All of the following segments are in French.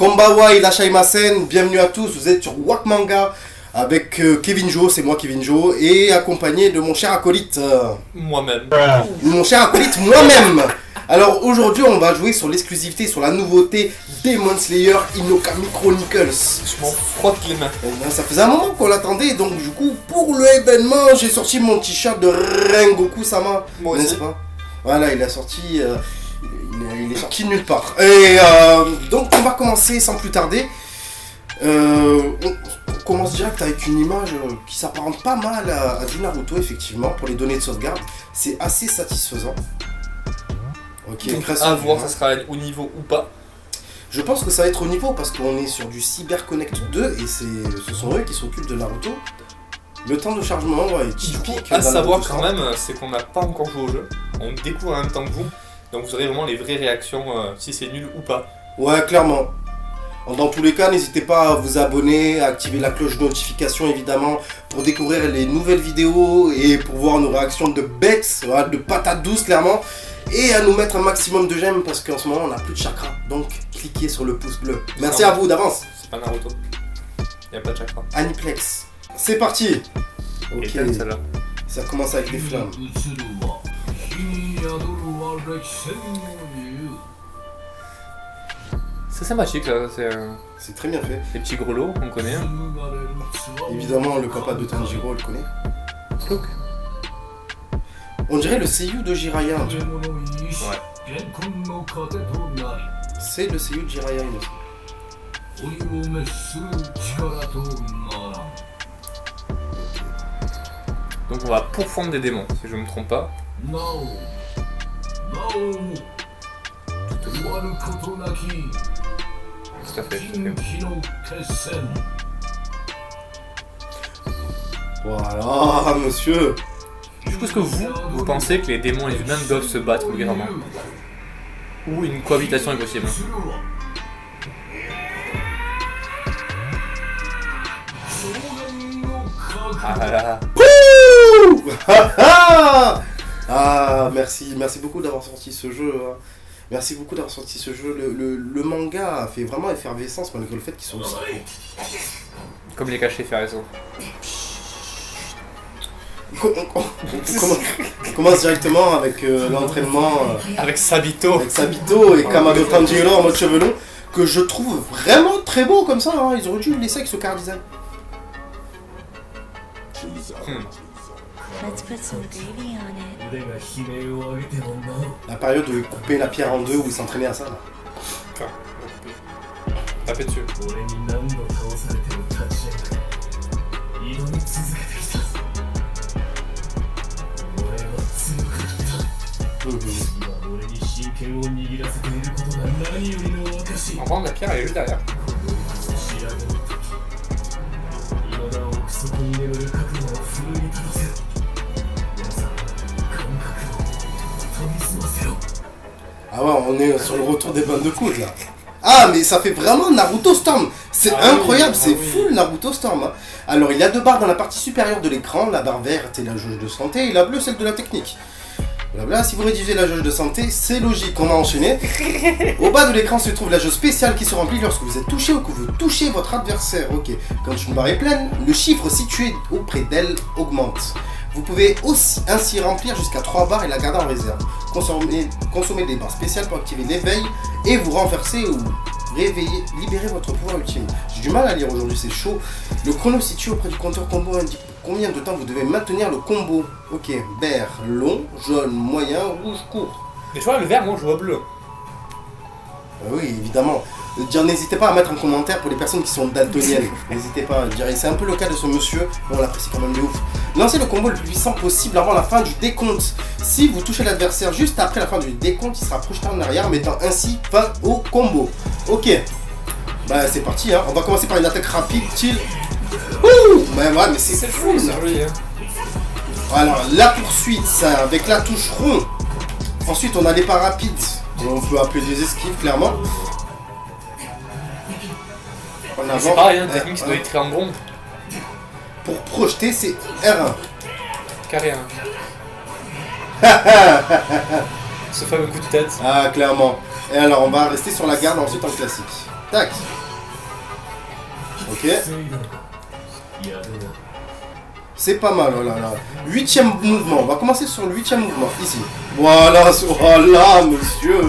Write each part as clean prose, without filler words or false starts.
Konbawa et Lashaimasen, bienvenue à tous, vous êtes sur Wak Manga avec Kevin Jo, c'est moi Kevin Jo, et accompagné de mon cher acolyte. Moi-même. Mon cher acolyte, moi-même. Alors aujourd'hui on va jouer sur l'exclusivité, sur la nouveauté Demon Slayer Inokami Chronicles. Je m'en frotte les mains. Ça faisait un moment qu'on l'attendait, donc du coup pour le événement j'ai sorti mon t-shirt de Rengoku Sama, n'est-ce pas? Voilà, il a sorti... il est sorti de nulle part. Et donc on va commencer sans plus tarder. On commence direct avec une image qui s'apparente pas mal à du Naruto, effectivement, pour les données de sauvegarde. C'est assez satisfaisant. Ok, donc à voir, ça sera au niveau ou pas. Je pense que ça va être au niveau parce qu'on est sur du CyberConnect 2 et ce sont eux qui s'occupent de Naruto. Le temps de chargement est typique. À savoir quand même, c'est qu'on n'a pas encore joué au jeu. On découvre en même temps que vous. Donc vous aurez vraiment les vraies réactions, si c'est nul ou pas. Ouais, clairement. Dans tous les cas, n'hésitez pas à vous abonner, à activer la cloche de notification évidemment pour découvrir les nouvelles vidéos et pour voir nos réactions de bêtes, de patates douces clairement. Et à nous mettre un maximum de j'aime parce qu'en ce moment on n'a plus de chakra. Donc cliquez sur le pouce bleu. Merci à vous d'avance. C'est pas Naruto. Y a pas de chakra. Aniplex. C'est parti. Ok. Celle-là. Ça commence avec des flammes. C'est sympathique là, c'est très bien fait. Les petits grelots, on connaît. Évidemment, le papa de Tanjiro, on le connaît. Look. On dirait le seiyuu de Jiraiya. Ouais. C'est le seiyuu de Jiraiya. Donc on va pourfendre des démons, si je me trompe pas. Tout à fait. Voilà, monsieur. Du coup, est-ce que vous pensez que les démons et les humains doivent se battre obligatoirement? Ou une cohabitation est possible? Ah là là. Ah, merci beaucoup d'avoir sorti ce jeu. Merci beaucoup d'avoir sorti ce jeu. Le manga a fait vraiment effervescence malgré le fait qu'ils sont aussi courts. Comme les cachets effervescents. On commence directement avec l'entraînement avec Sabito. Avec Sabito et Kamado Tanjiro en mode cheveux longs, que je trouve vraiment très beau comme ça. Ils auraient dû le laisser avec ce car design. Let's put some gravy on it. La période où il coupait la pierre en deux, où il s'entraînait à ça. Là. Tapez dessus. En revanche, la pierre elle est juste derrière. Ah ouais, on est sur le retour des bandes de coudes là. Ah mais ça fait vraiment Naruto Storm. C'est incroyable, c'est full Naruto Storm. Hein. Alors il y a deux barres dans la partie supérieure de l'écran, la barre verte est la jauge de santé et la bleue celle de la technique. Blabla, si vous rédigez la jauge de santé, c'est logique, on va enchaîner. Au bas de l'écran se trouve la jauge spéciale qui se remplit lorsque vous êtes touché ou que vous touchez votre adversaire. Ok, quand une barre est pleine, le chiffre situé auprès d'elle augmente. Vous pouvez aussi ainsi remplir jusqu'à 3 barres et la garder en réserve. Consommez des barres spéciales pour activer l'éveil et vous renverser ou réveiller, libérer votre pouvoir ultime. J'ai du mal à lire aujourd'hui, c'est chaud. Le chrono situé auprès du compteur combo indique combien de temps vous devez maintenir le combo. Ok, vert, long, jaune, moyen, rouge, court. Mais tu vois, le vert, moi je vois bleu. Oui, évidemment. N'hésitez pas à mettre un commentaire pour les personnes qui sont daltoniennes. N'hésitez pas à dire. C'est un peu le cas de ce monsieur, mais on l'apprécie quand même de ouf. Lancez le combo le plus puissant possible avant la fin du décompte. Si vous touchez l'adversaire juste après la fin du décompte, il sera projeté en arrière, mettant ainsi fin au combo. Ok. Bah c'est parti, hein. On va commencer par une attaque rapide, chill. Ouh. Ouais, mais c'est fou, ça. Alors, la poursuite, ça, avec la touche rond. Ensuite, on a les pas rapides. On peut appeler des esquives, clairement. C'est pareil, hein, technique, ça doit être en rond. Pour projeter, c'est R1. Carré 1. Ce fameux coup de tête. Ah, clairement. Et alors, on va rester sur la garde ensuite en classique. Tac. Ok. C'est pas mal, oh là là. 8ème mouvement. On va commencer sur le 8ème mouvement. Ici. Voilà, voilà, monsieur.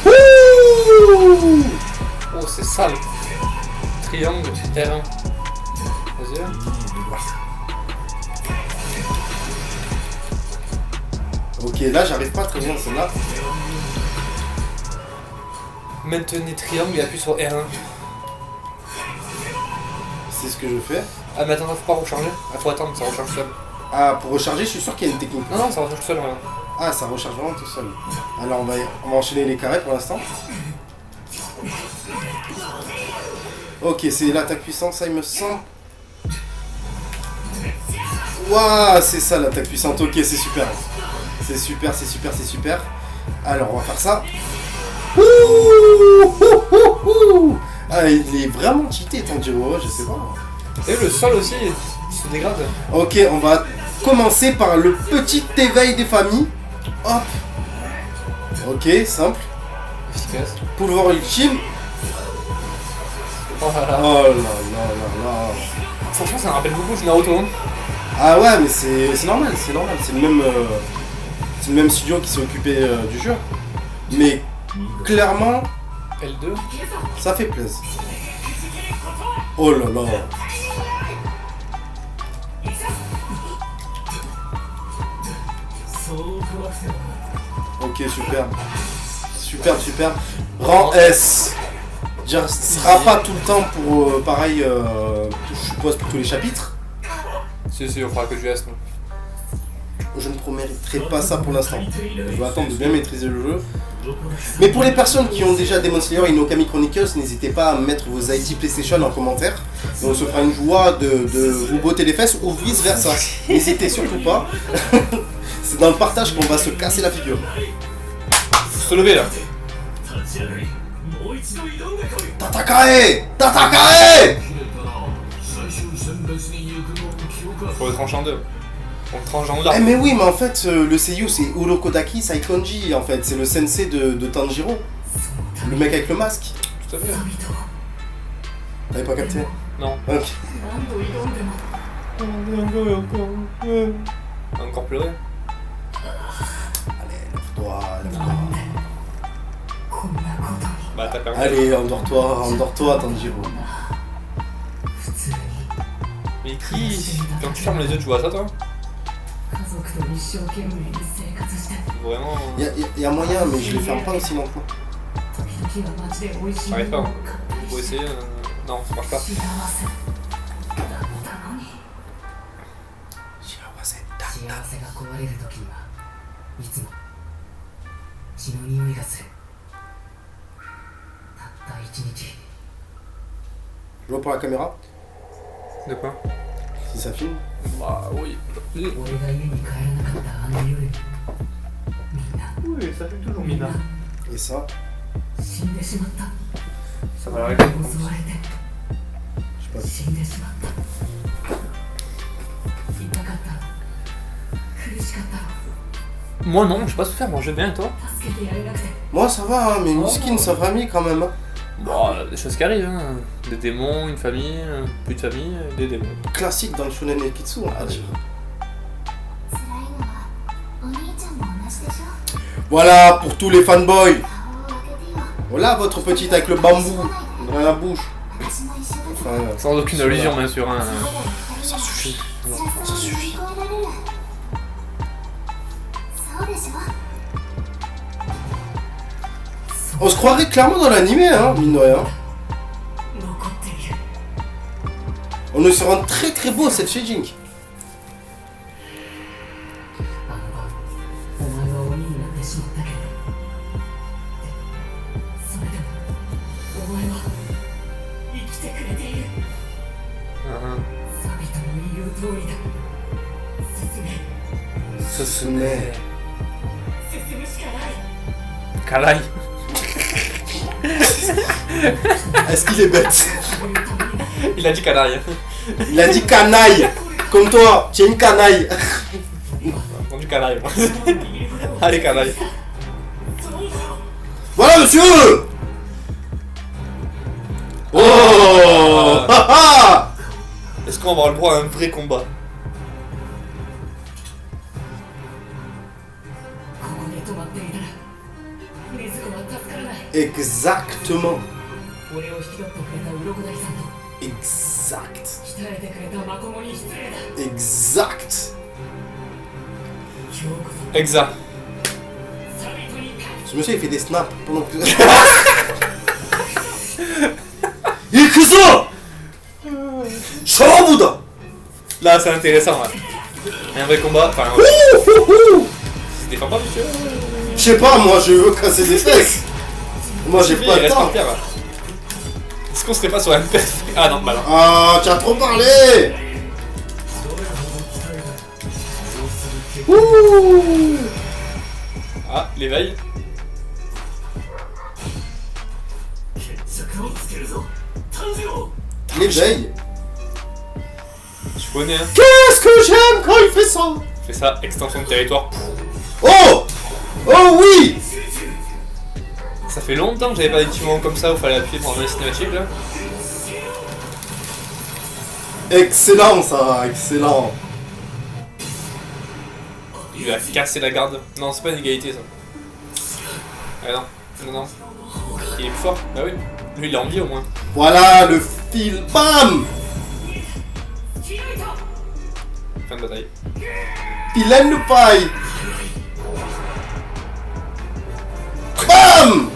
Ouh. Oh, c'est sale. Triangle, R1. Vas-y. Ok, là, j'arrive pas très bien, celle-là. Maintenez triangle et appuie sur R1. C'est ce que je fais. Ah, mais attends, faut pas recharger. Ah, faut attendre, ça recharge seul. Ah, pour recharger, je suis sûr qu'il y a une technique. Non, non, ça recharge seul, voilà. Ah, ça recharge vraiment tout seul. Alors, on va enchaîner les carrés pour l'instant. Ok, c'est l'attaque puissante, ça, il me semble. Waouh, c'est ça l'attaque puissante. Ok, c'est super. C'est super, c'est super, c'est super. Alors, on va faire ça. Ouh, ouh, ouh, ouh. Ah, il est vraiment cheaté, Tanjiro, je sais pas. Et le sol aussi, il se dégrade. Ok, on va commencer par le petit éveil des familles. Hop. Ok, simple. Efficace. Pouvoir ultime. Oh là là. Oh là là là là. Franchement, ça me rappelle beaucoup du Naruto. Hein. Ah ouais, mais c'est normal, c'est normal. C'est le même studio qui s'est occupé du jeu. Mais clairement, L2. ça fait plaisir. Oh là là. Ok, super. Super, super. Rang S. Dire, ce sera pas tout le temps pour pareil, je suppose pour tous les chapitres. Si, on fera que du S. Non. Je ne promettrai pas ça pour l'instant. Je vais attendre de bien maîtriser le jeu. Mais pour les personnes qui ont déjà Demon Slayer et Inokami Chronicles, n'hésitez pas à mettre vos ID PlayStation en commentaire. Et on se fera une joie de vous botter les fesses ou vice versa. N'hésitez surtout pas. C'est dans le partage qu'on va se casser la figure. Faut se lever là. Tatakae! Tatakae! Faut le trancher en deux. On le tranche en là. Eh mais oui, mais en fait, le seiyuu c'est Urokodaki Saikonji, en fait. C'est le sensei de Tanjiro. Le mec avec le masque. Tout à fait. T'avais pas capté? Non. Ok. Encore pleurer. Allez, lève-toi, lève-toi. Bah t'as perdu. Allez, endors-toi, Tanjiro. Mais qui? Quand tu fermes les yeux, tu vois ça toi? Vraiment. Y a moyen, mais je les ferme pas aussi non plus. J'arrive pas. Faut essayer. Non, ça marche pas. Je vois pour la caméra, De quoi? si ça filme. Bah oui. Oui, ça fait toujours Mina. Et ça, Ça va l'arrêter. je sais pas. Moi non, je sais pas se faire, moi je vais bien et toi? Moi ça va, hein, mais Miskin, sa famille quand même. Hein. Bon, des choses qui arrivent, hein. Des démons, une famille, plus de famille, des démons. Classique dans le Shonen Nekitsu, on va dire. Voilà pour tous les fanboys. Voilà votre petite avec le bambou dans la bouche. Enfin, Sans aucune allusion bien sûr. Hein. ça suffit. Ça suffit. On se croirait clairement dans l'animé, hein, mine de rien. On nous se rend très très beau cette Shijink. Susume. Kalai. Est-ce qu'il est bête? Il a dit canaille. Il a dit canaille. Comme toi, tu es une canaille. On dit canaille moi. Allez canaille. Voilà monsieur. qu'on va avoir le droit à un vrai combat. ここで止まっていたら禰豆子は助からない。 Exactement. 俺を引き取ってくれた鱗滝さんと Exact. 鍛えてくれたマコモに失礼だ。 Exact. 今日こそ Exact. サビトに勝つ。 Ce monsieur il fait des snaps pendant que... Ikuzo Shobuda. Là, c'est intéressant. Là. Un vrai combat. Enfin, Ouh, ouh, ouh. c'est défend pas, monsieur. Je sais pas, moi je veux casser des fesses. Moi j'ai Il pas le reste temps. par terre, là. Est-ce qu'on serait pas sur un perf? Ah non, bah non. Ah, tu as trop parlé. Ouh. Ah, l'éveil. 決着をつけるぞ炭治郎。 L'éveil. Je connais, hein. Qu'est-ce que j'aime quand il fait ça. Fais ça, extension de territoire. Oh. Oh oui. Ça fait longtemps que j'avais pas d'équipement comme ça où fallait appuyer pour enlever les cinématiques là. Excellent ça, excellent. Il va casser la garde. Non, c'est pas une égalité ça. Ah non, non, non. Il est plus fort. Bah oui. Lui il a envie au moins. Voilà le fil. Bam. Fin de bataille. Pilaine de paille. Bam.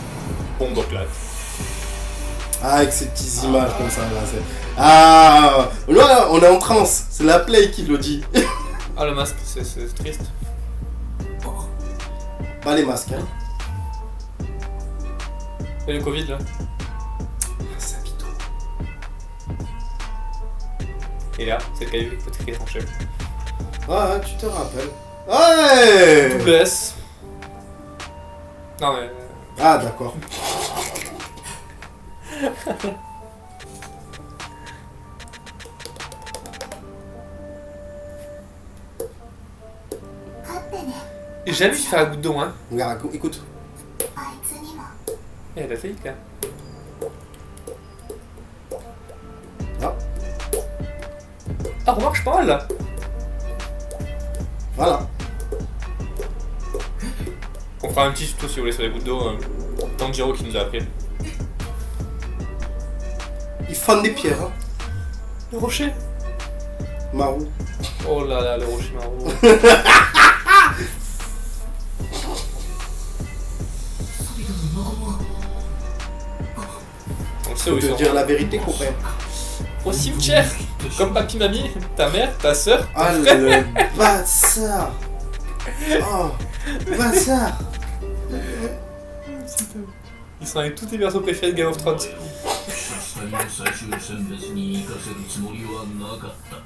Bombe là. Ah, avec ces petites images comme ça là, c'est... Ah, là on est en transe, c'est la play qui le dit. Ah le masque, c'est triste. Pas les masques, hein. Et le Covid là. Ça bito. Et là, c'est le caillou qui est tranché. Ah, tu te rappelles. Ouais. Double S. Non mais. Ah, d'accord. J'ai jamais vu faire la goutte d'eau hein. Regarde, écoute. Eh, elle a failli là. Ah, Ah, remarque, je pas mal là. voilà. On fera un petit tuto si vous voulez sur les gouttes d'eau. Tanjiro qui nous a appris. Ils font des pierres, hein. Le rocher. Marou. Oh là là, le rocher marron. On sait où Faut ils te sont. dire la vérité, copain. Au cimetière. Comme papy, mamie, ta mère, ta soeur. Ah, le bâtard. Oh, bâtard. Ils sont avec tous tes persos préférés de Game of Thrones. 最後の最終選別に行かせるつもりはなかった。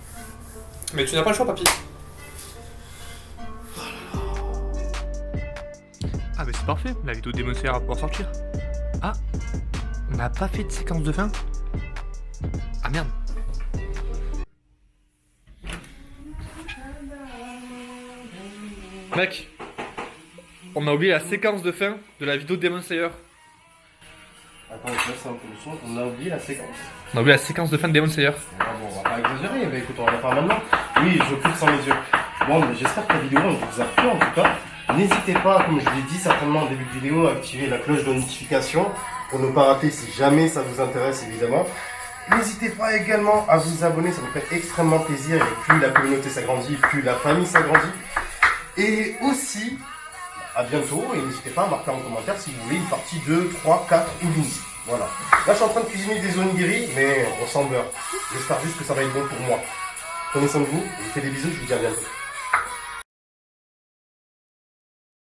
Mais tu n'as pas le choix, papy. Ah, mais c'est parfait, la vidéo Demon Slayer va pouvoir sortir. Ah, on n'a pas fait de séquence de fin. Ah merde. Mec, on a oublié la séquence de fin de la vidéo Demon Slayer. Attends, je laisse un peu le son, on a oublié la séquence. On a oublié la séquence de fin de Demon Slayer. Ah bon, on va pas exagérer, mais écoute, on va la faire maintenant. Oui, je coupe sans les yeux. Bon, mais j'espère que la vidéo vous a plu en tout cas. N'hésitez pas, comme je l'ai dit certainement en début de vidéo, à activer la cloche de notification pour ne pas rater si jamais ça vous intéresse évidemment. N'hésitez pas également à vous abonner, ça me fait extrêmement plaisir. Et plus la communauté s'agrandit, plus la famille s'agrandit. Et aussi, à bientôt, et n'hésitez pas à marquer en commentaire si vous voulez une partie 2, 3, 4 ou 12. Voilà. Là, je suis en train de cuisiner des onigiri, mais on s'en beurre. J'espère juste que ça va être bon pour moi. Prenez soin de vous, je vous fais des bisous, je vous dis à bientôt.